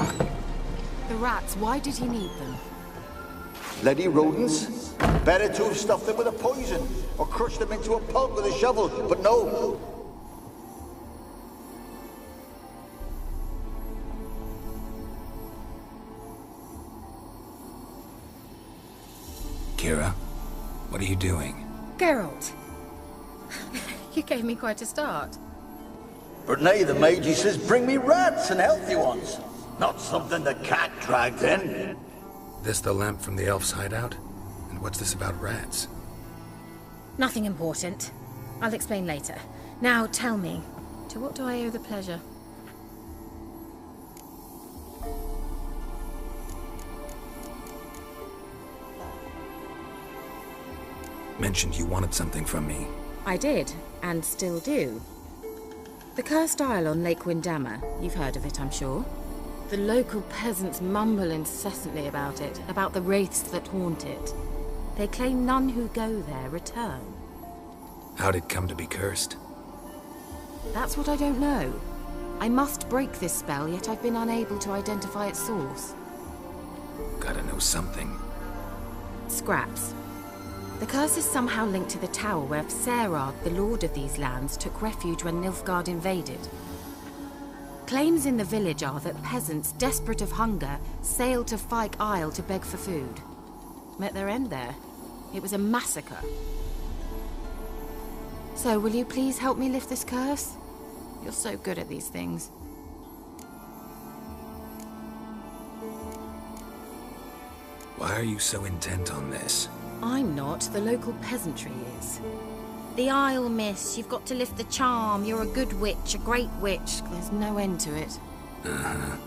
The rats, why did he need them? Bloody rodents. Better to have stuffed them with a poison, or crushed them into a pulp with a shovel, but no. Kira, what are you doing? Geralt. You gave me quite a start. But nay, the mage, he says, bring me rats and healthy ones. Not something the cat dragged in. This the lamp from the elf's hideout? And what's this about rats? Nothing important. I'll explain later. Now tell me, to what do I owe the pleasure? Mentioned you wanted something from me. I did, and still do. The cursed isle on Lake Windammer, you've heard of it, I'm sure. The local peasants mumble incessantly about it, about the wraiths that haunt it. They claim none who go there return. How'd it come to be cursed? That's what I don't know. I must break this spell, yet I've been unable to identify its source. Gotta know something. Scraps. The curse is somehow linked to the tower where Serard, the lord of these lands, took refuge when Nilfgaard invaded. Claims in the village are that peasants, desperate of hunger, sailed to Fyke Isle to beg for food. Met their end there. It was a massacre. So, will you please help me lift this curse? You're so good at these things. Why are you so intent on this? I'm not, the local peasantry is. The Isle, miss, you've got to lift the charm. You're a good witch, a great witch. There's no end to it. Uh-huh.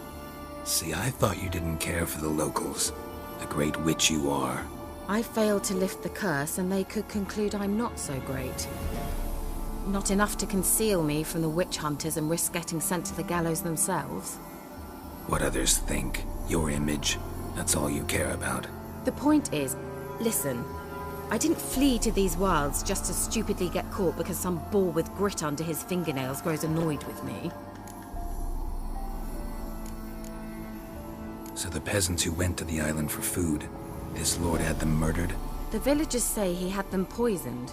See, I thought you didn't care for the locals. The great witch you are. I failed to lift the curse, and they could conclude I'm not so great. Not enough to conceal me from the witch hunters and risk getting sent to the gallows themselves. What others think, your image, that's all you care about. The point is, listen, I didn't flee to these wilds just to stupidly get caught because some boar with grit under his fingernails grows annoyed with me. So the peasants who went to the island for food, this lord had them murdered? The villagers say he had them poisoned.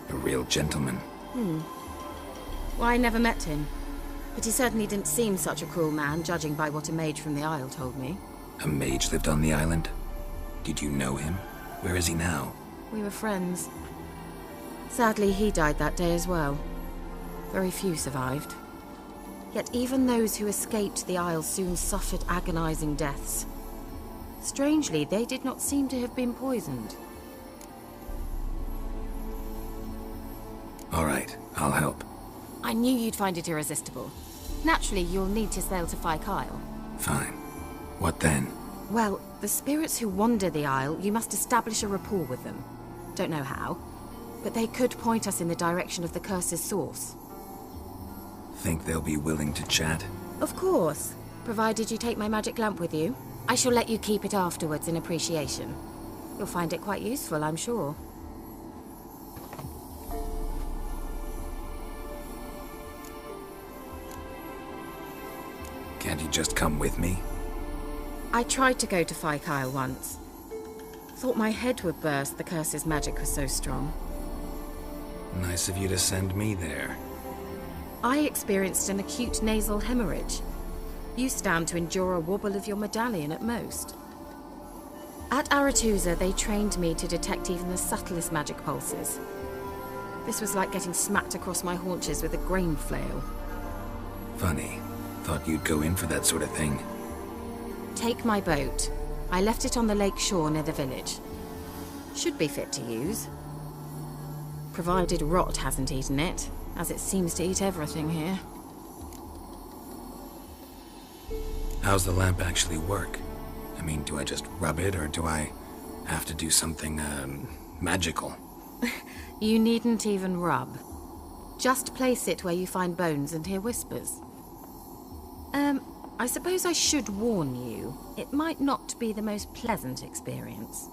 A real gentleman. Well, I never met him, but he certainly didn't seem such a cruel man, judging by what a mage from the Isle told me. A mage lived on the island? Did you know him? Where is he now? We were friends. Sadly, he died that day as well. Very few survived. Yet even those who escaped the Isle soon suffered agonizing deaths. Strangely, they did not seem to have been poisoned. All right, I'll help. I knew you'd find it irresistible. Naturally, you'll need to sail to Fyke Isle. Fine. What then? Well, the spirits who wander the Isle, you must establish a rapport with them. Don't know how, but they could point us in the direction of the curse's source. Think they'll be willing to chat? Of course, provided you take my magic lamp with you. I shall let you keep it afterwards in appreciation. You'll find it quite useful, I'm sure. Can't you just come with me? I tried to go to Fyke Isle once. Thought my head would burst, the curse's magic was so strong. Nice of you to send me there. I experienced an acute nasal hemorrhage. You stand to endure a wobble of your medallion at most. At Aretusa, they trained me to detect even the subtlest magic pulses. This was like getting smacked across my haunches with a grain flail. Funny. Thought you'd go in for that sort of thing. Take my boat. I left it on the lake shore near the village. Should be fit to use. Provided rot hasn't eaten it, as it seems to eat everything here. How's the lamp actually work? I mean, do I just rub it, or do I have to do something, magical? You needn't even rub. Just place it where you find bones and hear whispers. I suppose I should warn you. It might not be the most pleasant experience.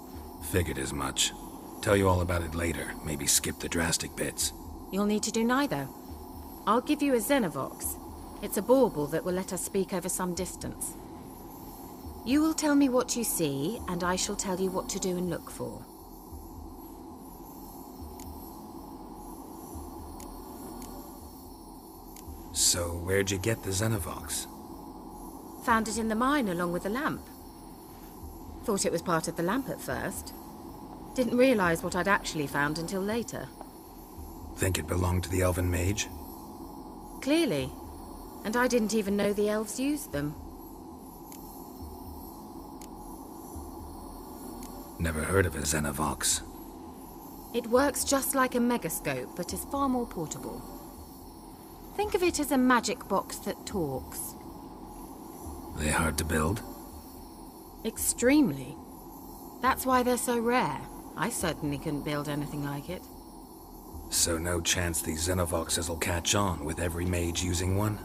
Figured as much. Tell you all about it later. Maybe skip the drastic bits. You'll need to do neither. I'll give you a Xenovox. It's a bauble that will let us speak over some distance. You will tell me what you see, and I shall tell you what to do and look for. So, where'd you get the Xenovox? Found it in the mine along with the lamp. Thought it was part of the lamp at first. Didn't realize what I'd actually found until later. Think it belonged to the elven mage? Clearly. And I didn't even know the elves used them. Never heard of a Xenovox. It works just like a megascope, but is far more portable. Think of it as a magic box that talks. They hard to build? Extremely. That's why they're so rare. I certainly couldn't build anything like it. So no chance these Xenovoxes will catch on with every mage using one?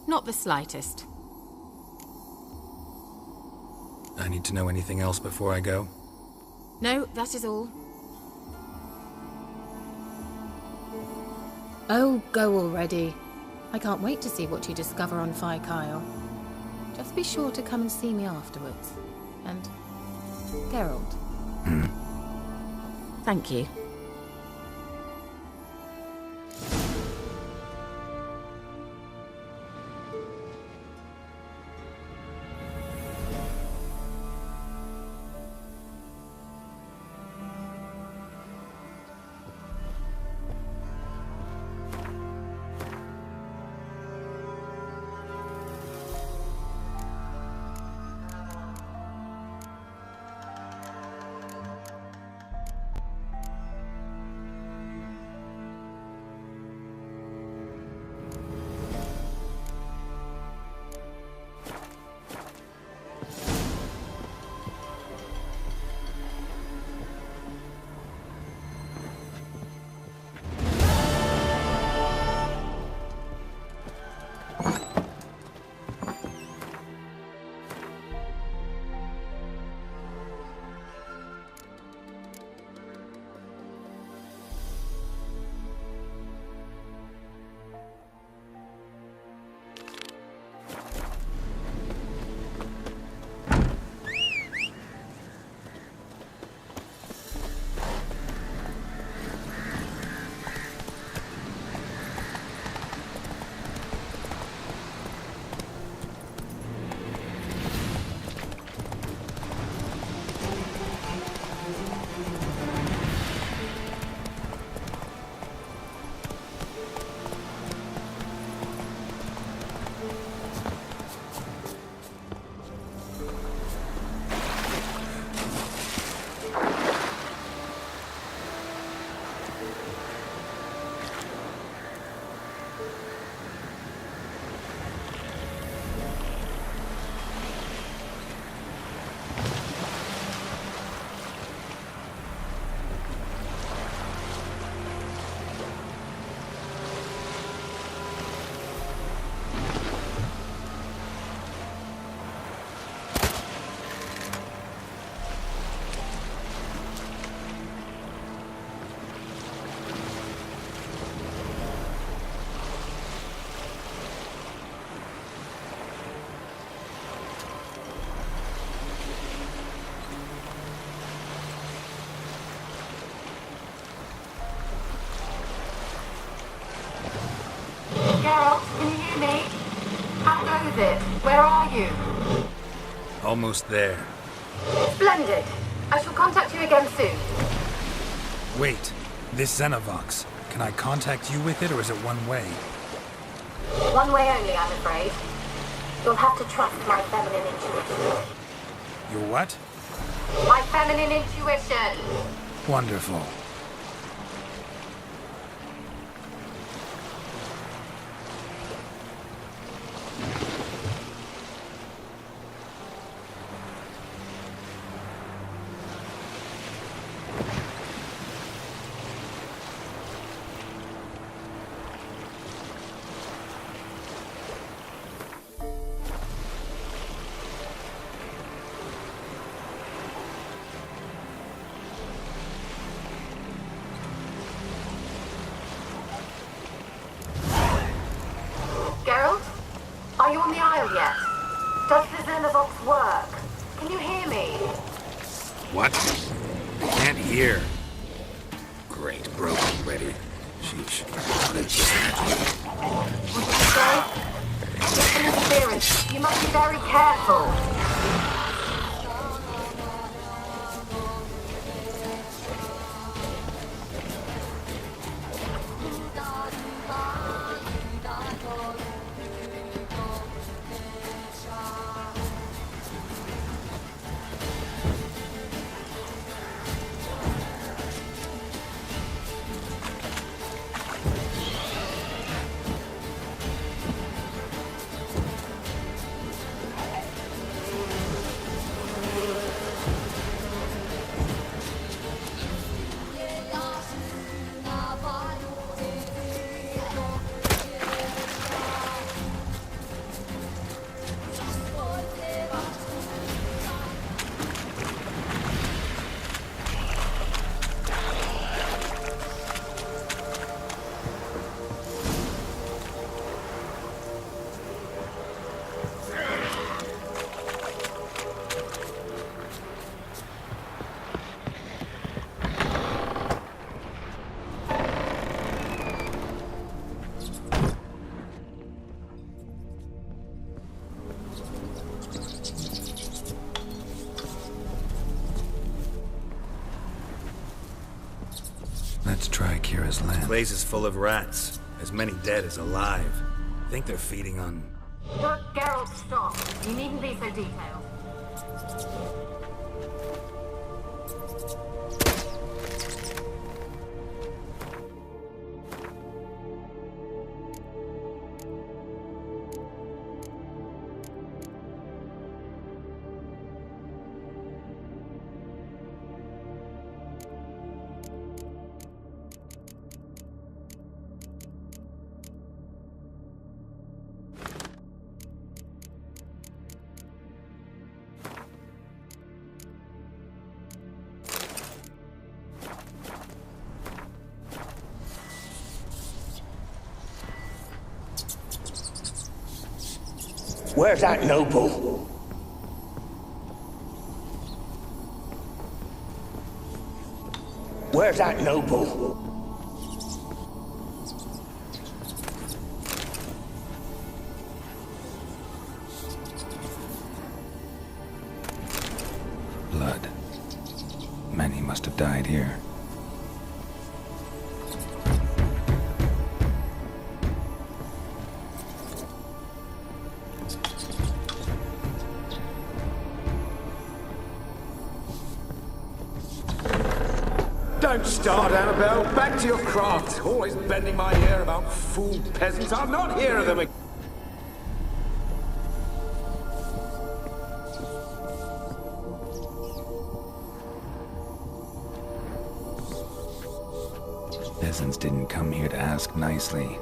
Not the slightest. I need to know anything else before I go? No, that is all. Oh, go already. I can't wait to see what you discover on Phi Kyle. Just be sure to come and see me afterwards. And Geralt. Thank you. Geralt, can you hear me? How goes it? Where are you? Almost there. Splendid. I shall contact you again soon. Wait, this Xenovox. Can I contact you with it, or is it one way? One way only, I'm afraid. You'll have to trust my feminine intuition. Your what? My feminine intuition! Wonderful. What? I can't hear. Great, broken already. Sheesh. What is this magic? What did you say? It's an interference. You must be very careful. Let's try Kira's land. Place is full of rats. As many dead as alive. I think they're feeding on... Look, Geralt, stop. You needn't be so detailed. Where's that noble? Where's that noble? Blood. Many must have died here. Don't start, Annabelle. Back to your craft. Always bending my ear about fool peasants. I'll not hear of them again. Peasants didn't come here to ask nicely.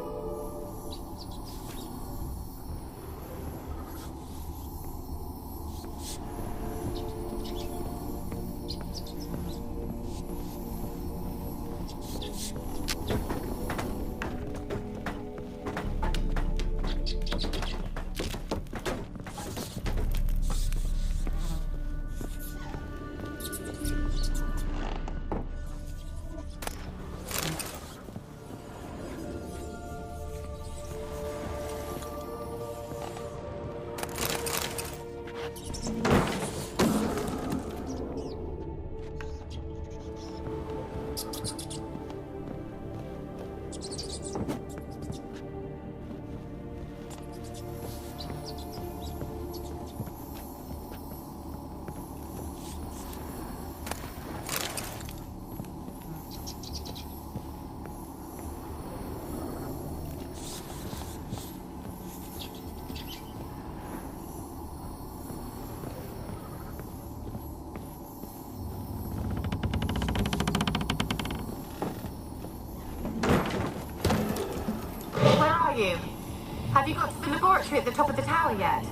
Have you got to the laboratory at the top of the tower yet?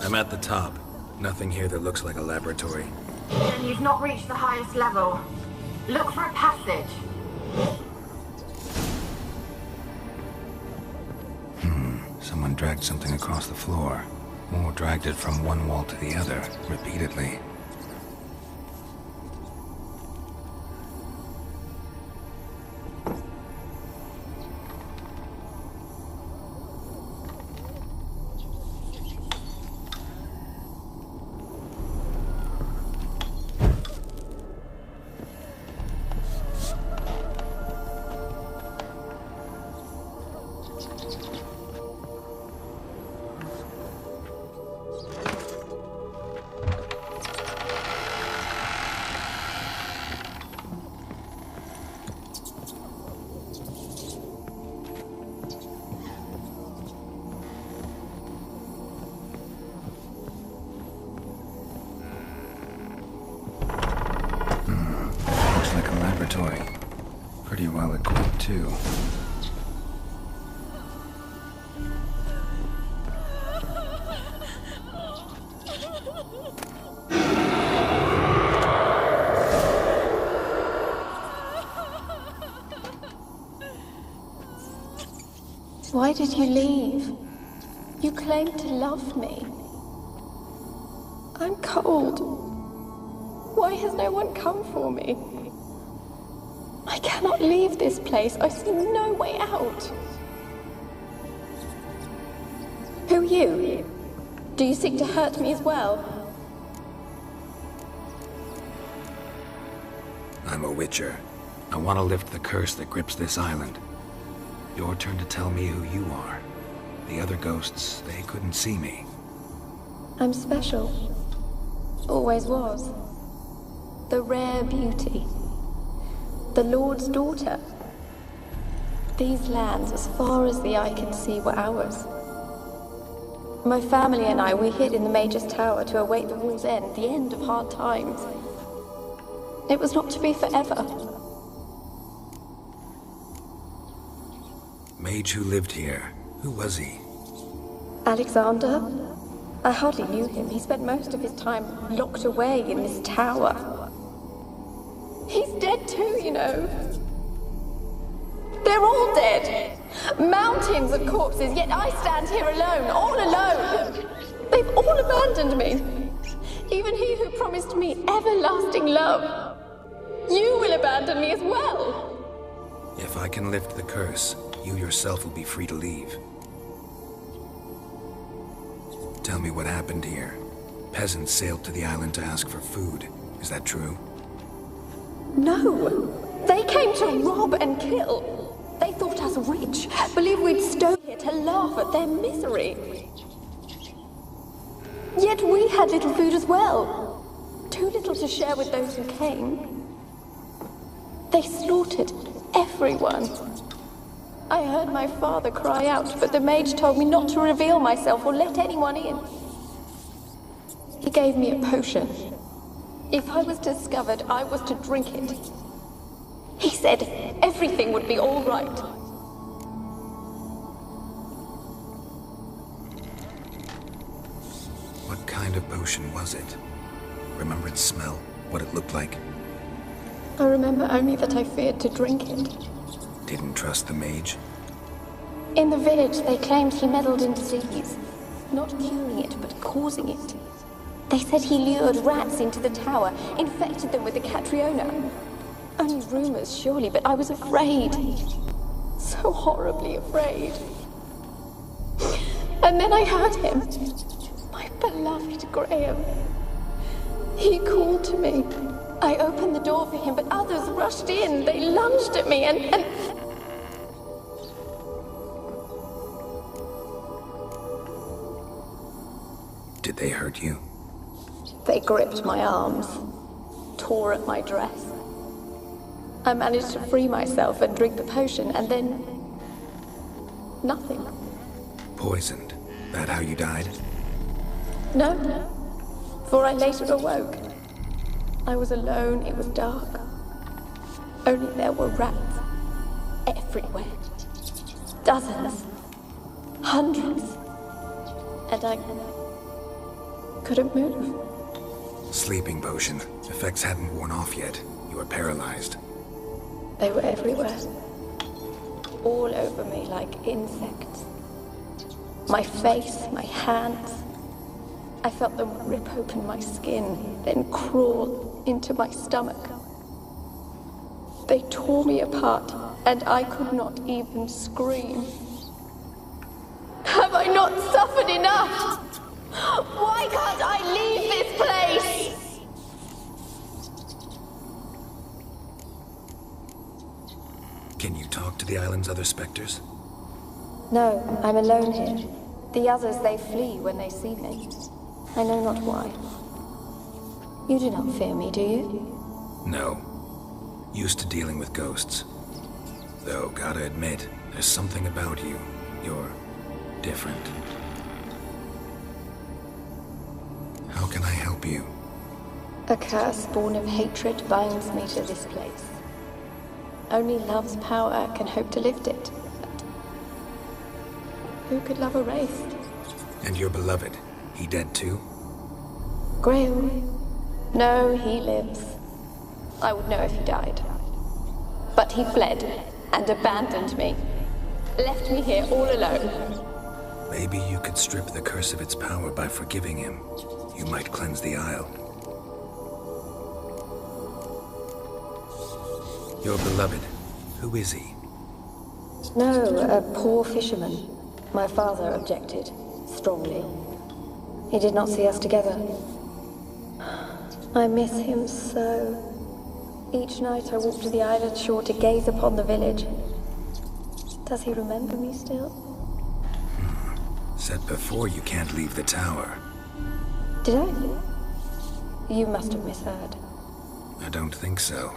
I'm at the top. Nothing here that looks like a laboratory. Then you've not reached the highest level. Look for a passage. Someone dragged something across the floor. Or dragged it from one wall to the other, repeatedly. laboratory. Pretty well equipped, too. Why did you leave? You claimed to love me. I'm cold. Why has no one come for me? I cannot leave this place. I see no way out. Who are you? Do you seek to hurt me as well? I'm a witcher. I want to lift the curse that grips this island. Your turn to tell me who you are. The other ghosts, they couldn't see me. I'm special. Always was. The rare beauty. The Lord's daughter. These lands, as far as the eye can see, were ours. My family and I, we hid in the Mage's Tower to await the war's end, the end of hard times. It was not to be forever. Mage who lived here. Who was he? Alexander? I hardly knew him. He spent most of his time locked away in this tower. He's dead too, you know. They're all dead. Mountains of corpses, yet I stand here alone, all alone. They've all abandoned me. Even he who promised me everlasting love. You will abandon me as well. If I can lift the curse, you yourself will be free to leave. Tell me what happened here. Peasants sailed to the island to ask for food. Is that true? No. They came to rob and kill. They thought us rich, believed we'd stone here to laugh at their misery. Yet we had little food as well. Too little to share with those who came. They slaughtered everyone. I heard my father cry out, but the mage told me not to reveal myself or let anyone in. He gave me a potion. If I was discovered, I was to drink it. He said everything would be all right. What kind of potion was it? Remember its smell? What it looked like? I remember only that I feared to drink it. Didn't trust the mage? In the village, they claimed he meddled in disease. Not curing it, but causing it. They said he lured rats into the tower, infected them with the Catriona. Only rumors, surely, but I was afraid. So horribly afraid. And then I heard him. My beloved Graham. He called to me. I opened the door for him, but others rushed in. They lunged at me and... Did they hurt you? They gripped my arms, tore at my dress. I managed to free myself and drink the potion, and then... nothing. Poisoned? That how you died? No, for I later awoke. I was alone, it was dark. Only there were rats everywhere. Dozens. Hundreds. And I couldn't move. Sleeping potion. Effects hadn't worn off yet. You were paralyzed. They were everywhere. All over me like insects. My face, my hands. I felt them rip open my skin, then crawl into my stomach. They tore me apart, and I could not even scream. Have I not suffered enough? Why can't I leave this place? Can you talk to the island's other specters? No, I'm alone here. The others, they flee when they see me. I know not why. You do not fear me, do you? No. Used to dealing with ghosts. Though, gotta admit, there's something about you. You're different. A curse born of hatred binds me to this place. Only love's power can hope to lift it. But who could love erased? And your beloved, he dead too? Graham? No, he lives. I would know if he died. But he fled and abandoned me. Left me here all alone. Maybe you could strip the curse of its power by forgiving him. You might cleanse the Isle. Your beloved, who is he? No, a poor fisherman. My father objected, strongly. He did not see us together. I miss him so. Each night I walk to the island shore to gaze upon the village. Does he remember me still? Said before you can't leave the tower. Did I? You must have misheard. I don't think so.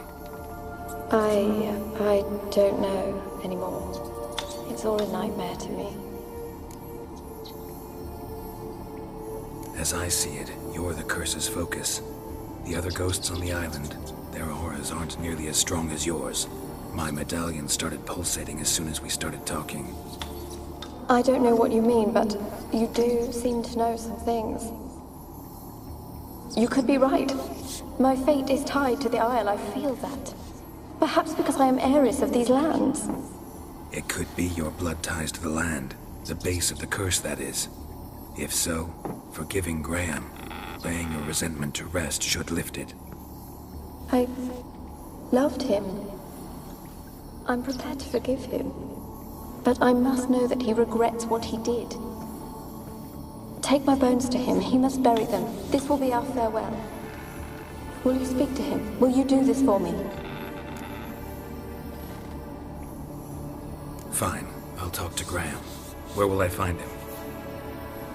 I don't know anymore. It's all a nightmare to me. As I see it, you're the curse's focus. The other ghosts on the island, their auras aren't nearly as strong as yours. My medallion started pulsating as soon as we started talking. I don't know what you mean, but you do seem to know some things. You could be right. My fate is tied to the Isle, I feel that. Perhaps because I am heiress of these lands. It could be your blood ties to the land, the base of the curse, that is. If so, forgiving Graham, laying your resentment to rest should lift it. I loved him. I'm prepared to forgive him. But I must know that he regrets what he did. Take my bones to him. He must bury them. This will be our farewell. Will you speak to him? Will you do this for me? Fine. I'll talk to Graham. Where will I find him?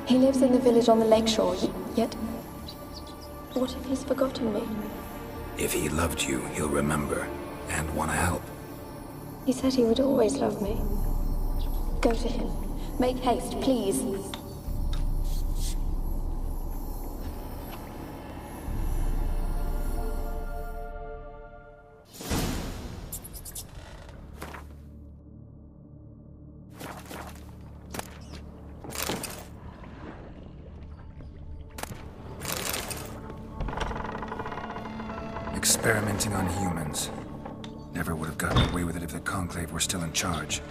He lives in the village on the lakeshore, yet... What if he's forgotten me? If he loved you, he'll remember, and want to help. He said he would always love me. Go to him. Make haste, please. Experimenting on humans. Never would have gotten away with it if the Conclave were still in charge.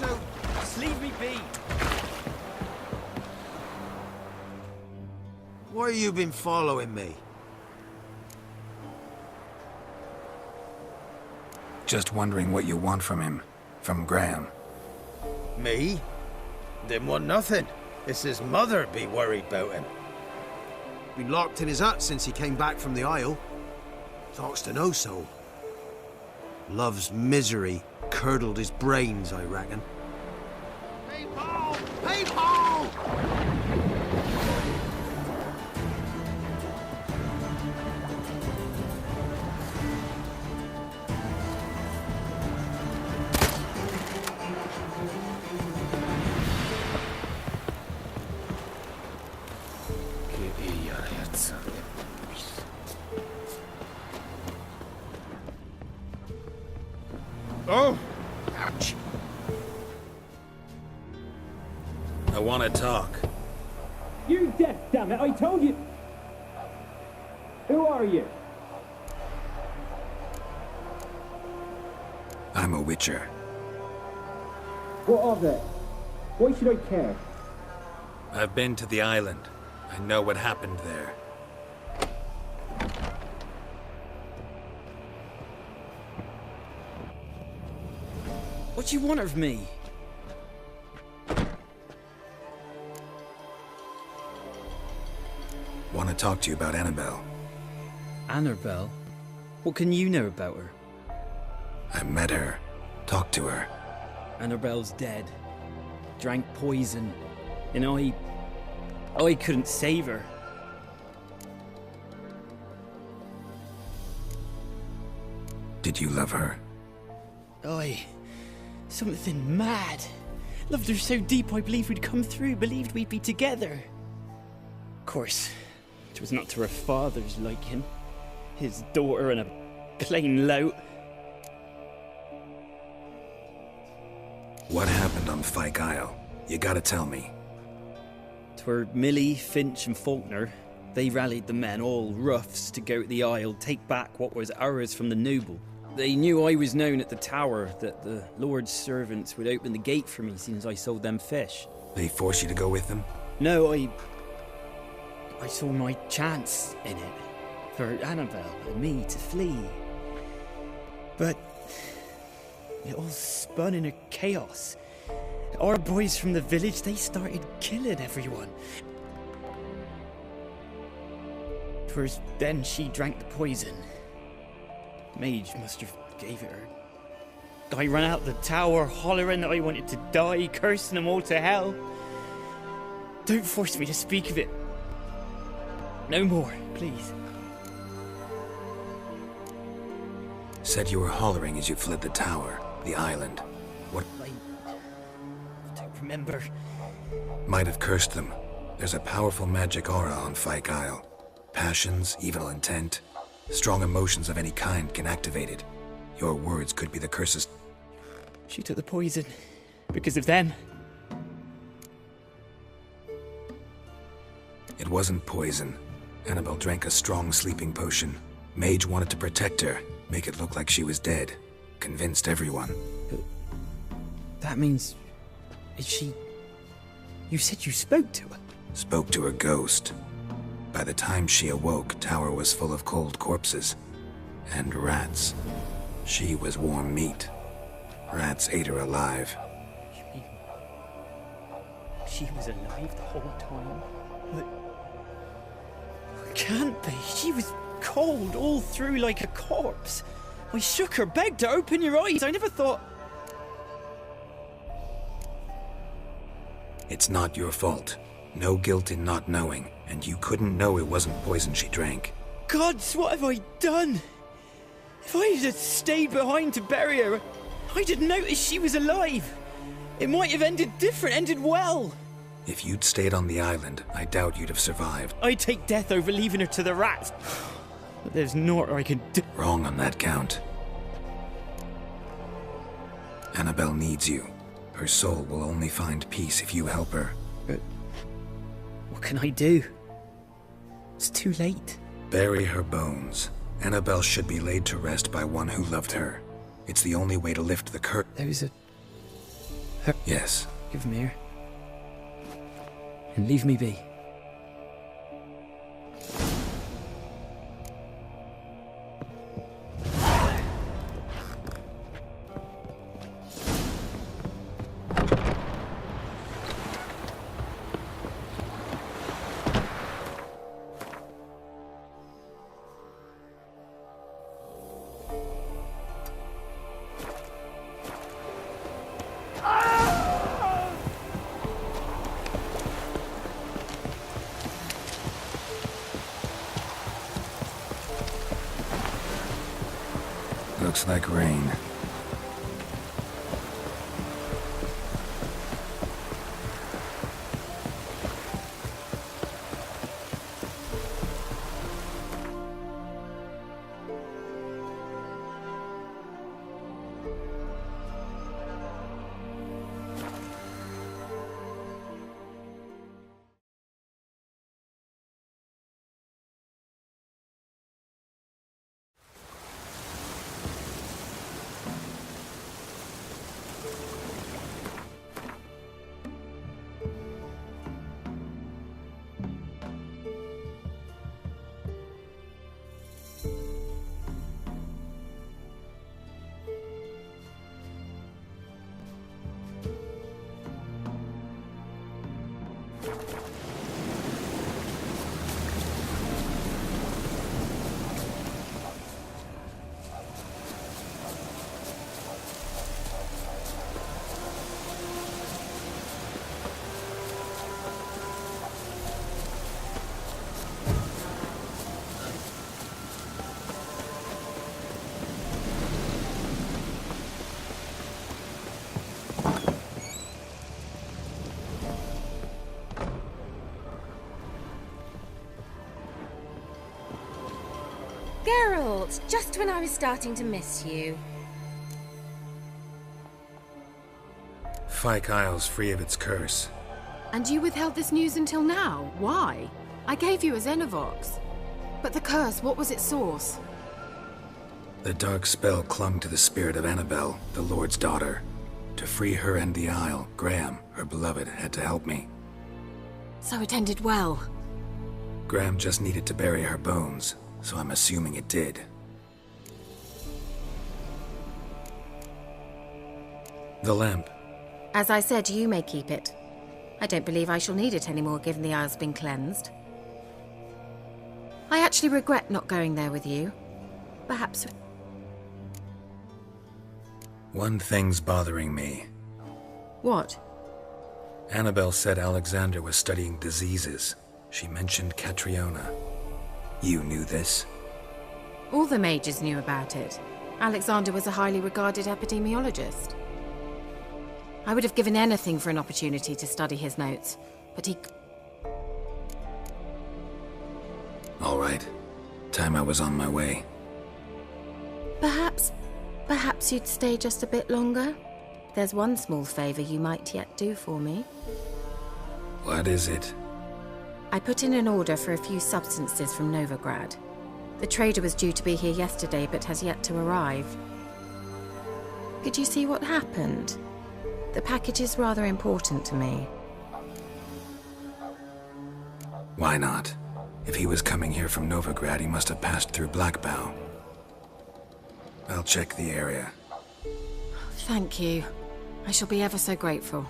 to. Just leave me be. Why you been following me? Just wondering what you want from him. From Graham. Me? Didn't want nothing. It's his mother be worried about him. Been locked in his hut since he came back from the Isle. Talks to no soul. Love's misery curdled his brains, I reckon. People! People! Oh! Ouch. I want to talk. You're deaf, damn it! I told you! Who are you? I'm a witcher. What of it? Why should I care? I've been to the island. I know what happened there. What do you want of me? Want to talk to you about Annabelle. Annabelle? What can you know about her? I met her. Talked to her. Annabelle's dead. Drank poison. And I couldn't save her. Did you love her? Something mad. Loved her so deep I believed we'd come through, believed we'd be together. Of course, it was not to her father's liking. His daughter and a plain lout. What happened on Fyke Isle? You gotta tell me. 'Twere Millie, Finch and Faulkner. They rallied the men, all roughs, to go to the Isle, take back what was ours from the noble. They knew I was known at the tower, that the Lord's servants would open the gate for me since I sold them fish. They forced you to go with them? No, I saw my chance in it, for Annabelle and me to flee. But it all spun in a chaos. Our boys from the village, they started killing everyone. 'Twas then she drank the poison. Mage must have gave it her. I ran out the tower hollering that I wanted to die, cursing them all to hell. Don't force me to speak of it. No more, please. Said you were hollering as you fled the tower, the island. What? I don't remember. Might have cursed them. There's a powerful magic aura on Fyke Isle. Passions, evil intent, strong emotions of any kind can activate it. Your words could be the curses. She took the poison because of them. It wasn't poison. Annabelle drank a strong sleeping potion. Mage wanted to protect her, make it look like she was dead. Convinced everyone. But that means... is she... You said you spoke to her? Spoke to her ghost. By the time she awoke, tower was full of cold corpses. And rats. She was warm meat. Rats ate her alive. You mean... she was alive the whole time? But... can't be. She was cold all through like a corpse. I shook her, begged her, open your eyes. I never thought... It's not your fault. No guilt in not knowing, and you couldn't know it wasn't poison she drank. Gods, what have I done? If I had stayed behind to bury her, I didn't notice she was alive. It might have ended different, ended well. If you'd stayed on the island, I doubt you'd have survived. I'd take death over leaving her to the rats. But there's naught I can do. Wrong on that count. Annabelle needs you. Her soul will only find peace if you help her. But what can I do? It's too late. Bury her bones. Annabelle should be laid to rest by one who loved her. It's the only way to lift the curse. There was a Yes. Give him here. And leave me be. Looks like rain. Geralt, just when I was starting to miss you. Fyke Isle's free of its curse. And you withheld this news until now? Why? I gave you a Xenovox. But the curse, what was its source? The dark spell clung to the spirit of Annabelle, the Lord's daughter. To free her and the Isle, Graham, her beloved, had to help me. So it ended well. Graham just needed to bury her bones, so I'm assuming it did. The lamp. As I said, you may keep it. I don't believe I shall need it anymore, given the Isle's been cleansed. I actually regret not going there with you. Perhaps... One thing's bothering me. What? Annabelle said Alexander was studying diseases. She mentioned Catriona. You knew this? All the mages knew about it. Alexander was a highly regarded epidemiologist. I would have given anything for an opportunity to study his notes, but he... All right. Time I was on my way. Perhaps you'd stay just a bit longer? There's one small favor you might yet do for me. What is it? I put in an order for a few substances from Novigrad. The trader was due to be here yesterday, but has yet to arrive. Could you see what happened? The package is rather important to me. Why not? If he was coming here from Novigrad, he must have passed through Blackbow. I'll check the area. Thank you. I shall be ever so grateful.